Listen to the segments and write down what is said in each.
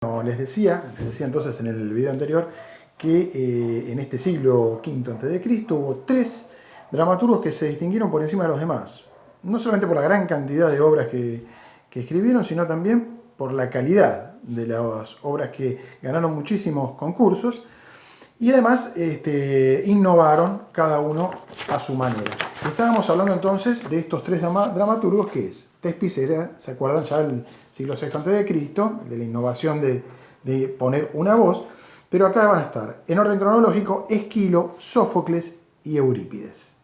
Bueno, les decía entonces en el video anterior que en este siglo V a.C. hubo tres dramaturgos que se distinguieron por encima de los demás. No solamente por la gran cantidad de obras que escribieron, sino también por la calidad de las obras que ganaron muchísimos concursos y además innovaron cada uno a su manera. Estábamos hablando entonces de estos tres dramaturgos, que es Thespis, ¿se acuerdan? Ya el siglo VI a.C., de la innovación de poner una voz, pero acá van a estar, en orden cronológico, Esquilo, Sófocles y Eurípides.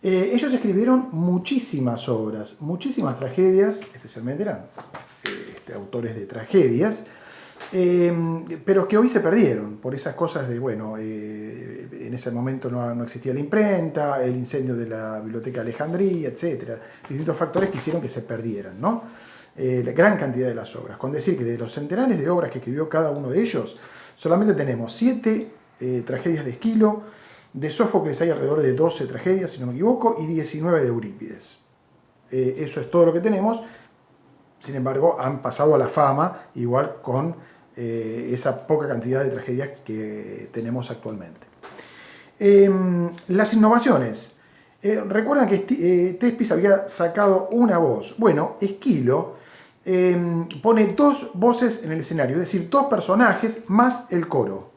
Ellos escribieron muchísimas obras, muchísimas tragedias, especialmente eran autores de tragedias, pero que hoy se perdieron por esas cosas de, bueno, en ese momento no existía la imprenta, el incendio de la Biblioteca de Alejandría, etc. Distintos factores que hicieron que se perdieran, ¿no? La gran cantidad de las obras. Con decir que de los centenares de obras que escribió cada uno de ellos, solamente tenemos 7 tragedias de Esquilo, de Sófocles hay alrededor de 12 tragedias, si no me equivoco, y 19 de Eurípides. Eso es todo lo que tenemos. Sin embargo, han pasado a la fama, igual con esa poca cantidad de tragedias que tenemos actualmente. Las innovaciones. Recuerdan que Thespis había sacado una voz. Bueno, Esquilo pone 2 voces en el escenario, es decir, 2 personajes más el coro.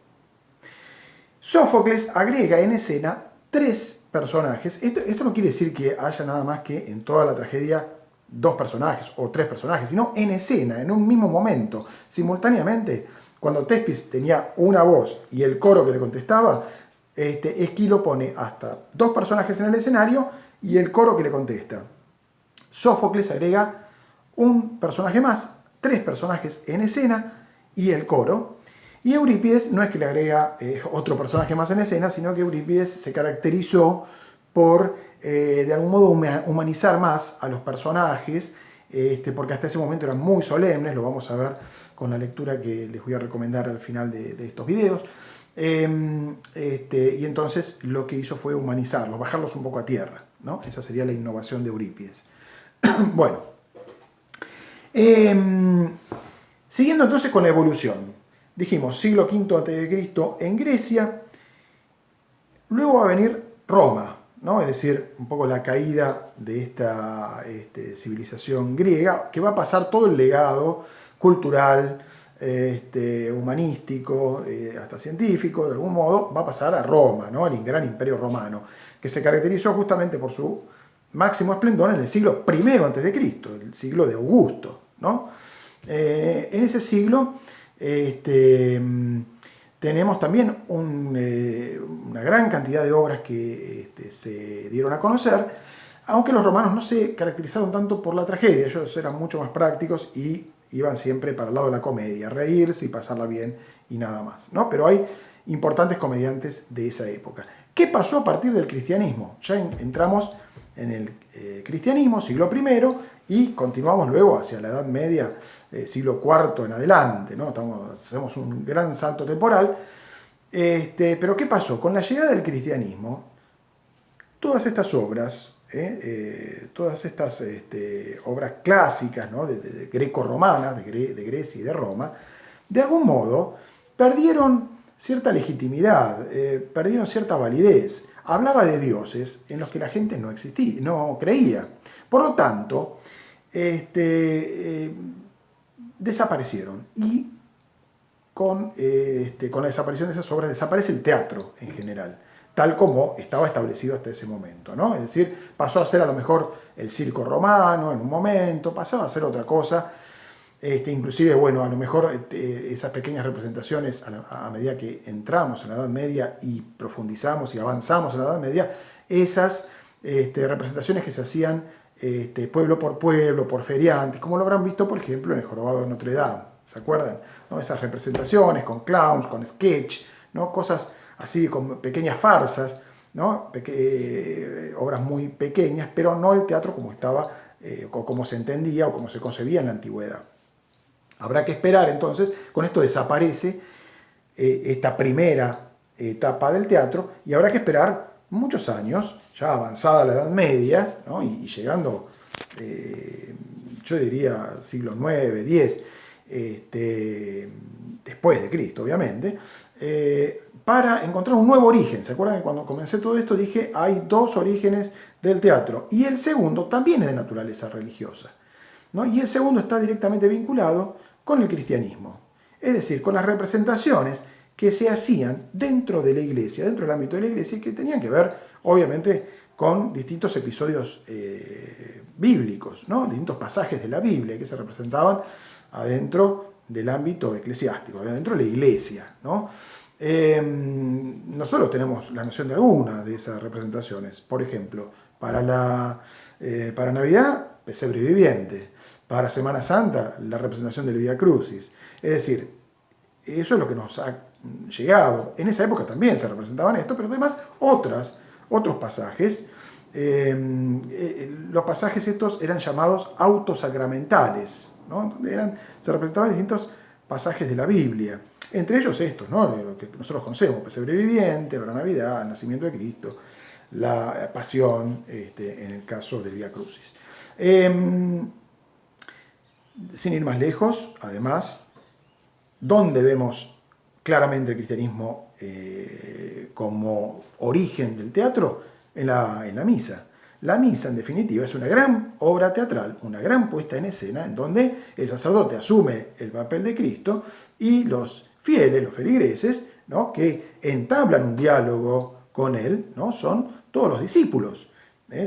Sófocles agrega en escena 3 personajes. Esto no quiere decir que haya nada más que en toda la tragedia 2 personajes o 3 personajes, sino en escena, en un mismo momento, simultáneamente. Cuando Thespis tenía una voz y el coro que le contestaba, Esquilo pone hasta 2 personajes en el escenario y el coro que le contesta. Sófocles agrega un personaje más, 3 personajes en escena y el coro. Y Eurípides no es que le agrega otro personaje más en escena, sino que Eurípides se caracterizó por, de algún modo, humanizar más a los personajes, porque hasta ese momento eran muy solemnes, lo vamos a ver con la lectura que les voy a recomendar al final de estos videos. Y entonces lo que hizo fue humanizarlos, bajarlos un poco a tierra, ¿no? Esa sería la innovación de Eurípides. Bueno, siguiendo entonces con la evolución. Dijimos, siglo V a.C. en Grecia, luego va a venir Roma, ¿no? Es decir, un poco la caída de esta civilización griega, que va a pasar todo el legado cultural, humanístico, hasta científico, de algún modo, va a pasar a Roma, ¿no? El gran imperio romano, que se caracterizó justamente por su máximo esplendor en el siglo I a.C., el siglo de Augusto, ¿no? En ese siglo tenemos también una gran cantidad de obras que se dieron a conocer, aunque los romanos no se caracterizaron tanto por la tragedia, ellos eran mucho más prácticos y iban siempre para el lado de la comedia, reírse y pasarla bien y nada más, ¿no? Pero hay importantes comediantes de esa época. ¿Qué pasó a partir del cristianismo? Ya entramos en el cristianismo, siglo I, y continuamos luego hacia la Edad Media, siglo IV en adelante, ¿no? Hacemos un gran salto temporal. Pero ¿qué pasó? Con la llegada del cristianismo, todas estas obras, todas estas obras clásicas, ¿no? de greco-romanas, de Grecia y de Roma, de algún modo perdieron cierta legitimidad, perdieron cierta validez. Hablaba de dioses en los que la gente no creía. Por lo tanto, desaparecieron. Y con la desaparición de esas obras desaparece el teatro en general, tal como estaba establecido hasta ese momento, ¿no? Es decir, pasó a ser a lo mejor el circo romano en un momento, pasaba a ser otra cosa. Inclusive, bueno, a lo mejor esas pequeñas representaciones a medida que entramos en la Edad Media y profundizamos y avanzamos en la Edad Media, esas representaciones que se hacían pueblo, por feriantes, como lo habrán visto, por ejemplo, en el Jorobado de Notre Dame, ¿se acuerdan? ¿No? Esas representaciones con clowns, con sketch, ¿no? Cosas así, con pequeñas farsas, ¿no? Obras muy pequeñas, pero no el teatro como estaba, o como se entendía o como se concebía en la antigüedad. Habrá que esperar entonces, con esto desaparece esta primera etapa del teatro y habrá que esperar muchos años, ya avanzada la Edad Media, ¿no? y llegando, yo diría, siglo IX, X, después de Cristo, obviamente, para encontrar un nuevo origen. ¿Se acuerdan que cuando comencé todo esto dije hay dos orígenes del teatro? Y el segundo también es de naturaleza religiosa, ¿no? Y el segundo está directamente vinculado con el cristianismo, es decir, con las representaciones que se hacían dentro de la iglesia, dentro del ámbito de la iglesia, y que tenían que ver, obviamente, con distintos episodios bíblicos, ¿no? Distintos pasajes de la Biblia que se representaban adentro del ámbito eclesiástico, adentro de la iglesia, ¿no? Nosotros tenemos la noción de alguna de esas representaciones. Por ejemplo, para Navidad, pesebre viviente. Para Semana Santa, la representación del Vía Crucis. Es decir, eso es lo que nos ha llegado. En esa época también se representaban esto, pero además otros pasajes. Los pasajes estos eran llamados autosacramentales, ¿no? Se representaban distintos pasajes de la Biblia. Entre ellos estos, ¿no? Lo que nosotros conocemos, pesebre viviente, la Navidad, el nacimiento de Cristo, la pasión, en el caso del Vía Crucis. Sin ir más lejos, además, donde vemos claramente el cristianismo como origen del teatro, en la misa. La misa, en definitiva, es una gran obra teatral, una gran puesta en escena, en donde el sacerdote asume el papel de Cristo y los fieles, los feligreses, ¿no?, que entablan un diálogo con él, ¿no?, son todos los discípulos.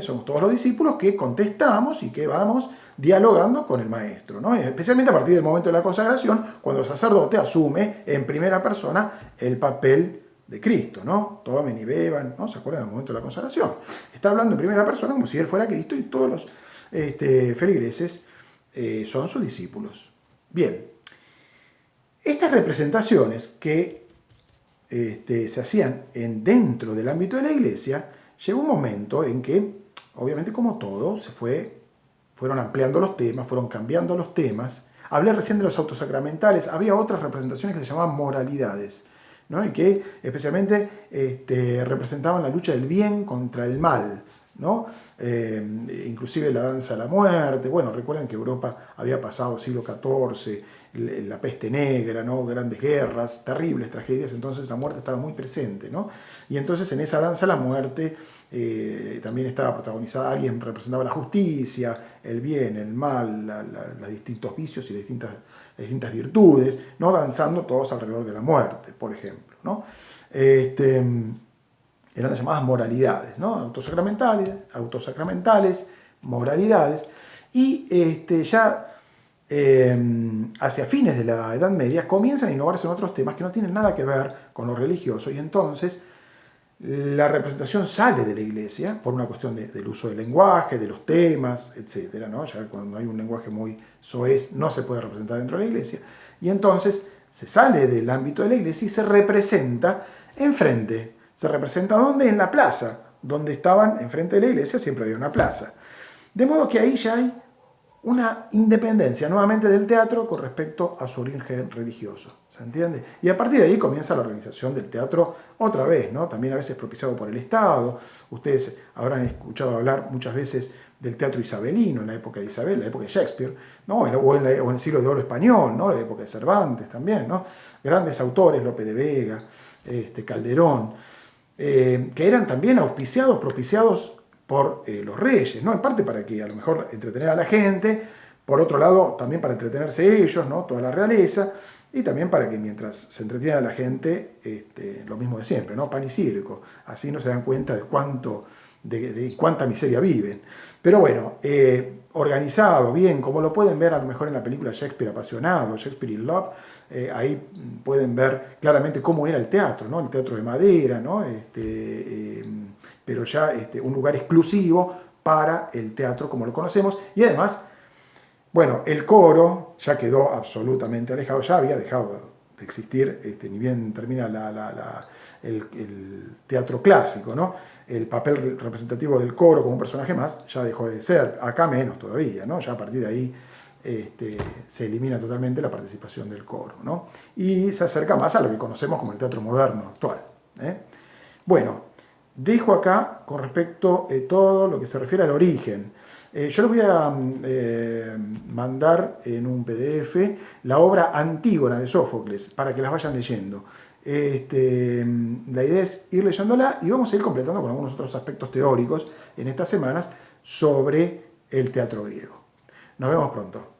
Somos todos los discípulos que contestamos y que vamos dialogando con el maestro, ¿no? Especialmente a partir del momento de la consagración, cuando el sacerdote asume en primera persona el papel de Cristo, ¿no? Tomen y beban, ¿no? ¿Se acuerdan del momento de la consagración? Está hablando en primera persona como si él fuera Cristo y todos los feligreses son sus discípulos. Bien, estas representaciones que se hacían dentro del ámbito de la iglesia, llegó un momento en que, obviamente como todo, fueron ampliando los temas, fueron cambiando los temas. Hablé recién de los autosacramentales, había otras representaciones que se llamaban moralidades, ¿no?, y que especialmente representaban la lucha del bien contra el mal, ¿no? Inclusive la danza a la muerte. Bueno, recuerden que Europa había pasado siglo XIV, la peste negra, ¿no?, grandes guerras, terribles tragedias, entonces la muerte estaba muy presente, ¿no? Y entonces en esa danza a la muerte también estaba protagonizada, alguien representaba la justicia, el bien, el mal, los distintos vicios y las distintas virtudes, ¿no?, danzando todos alrededor de la muerte, por ejemplo, ¿no? Eran las llamadas moralidades, ¿no? Autosacramentales, moralidades, y ya hacia fines de la Edad Media comienzan a innovarse en otros temas que no tienen nada que ver con lo religioso, y entonces la representación sale de la iglesia por una cuestión del uso del lenguaje, de los temas, etc., ¿no? Ya cuando hay un lenguaje muy soez no se puede representar dentro de la iglesia, y entonces se sale del ámbito de la iglesia y se representa enfrente. ¿Se representa dónde? En la plaza, donde estaban enfrente de la iglesia, siempre había una plaza. De modo que ahí ya hay una independencia nuevamente del teatro con respecto a su origen religioso, ¿se entiende? Y a partir de ahí comienza la organización del teatro otra vez, ¿no? También a veces propiciado por el Estado. Ustedes habrán escuchado hablar muchas veces del teatro isabelino en la época de Isabel, la época de Shakespeare, ¿no? O en el siglo de oro español, ¿no?, la época de Cervantes también, ¿no? Grandes autores, Lope de Vega, Calderón, que eran también auspiciados, propiciados por los reyes, ¿no? En parte para que a lo mejor entretener a la gente, por otro lado también para entretenerse ellos, ¿no?, toda la realeza, y también para que mientras se entretiene a la gente, lo mismo de siempre, ¿no?, pan y circo, así no se dan cuenta de cuánta miseria viven. Pero bueno, organizado, bien, como lo pueden ver a lo mejor en la película Shakespeare apasionado, Shakespeare in Love, ahí pueden ver claramente cómo era el teatro, ¿no?, el teatro de madera, ¿no?, pero ya un lugar exclusivo para el teatro como lo conocemos, y además, bueno, el coro ya quedó absolutamente alejado, ya había dejado de existir, ni bien termina el teatro clásico, ¿no? El papel representativo del coro como un personaje más ya dejó de ser, acá menos todavía, ¿no? Ya a partir de ahí se elimina totalmente la participación del coro, ¿no? Y se acerca más a lo que conocemos como el teatro moderno actual, ¿eh? Bueno, dejo acá con respecto a todo lo que se refiere al origen. Yo les voy a mandar en un PDF la obra Antígona de Sófocles para que las vayan leyendo. La idea es ir leyéndola y vamos a ir completando con algunos otros aspectos teóricos en estas semanas sobre el teatro griego. Nos vemos pronto.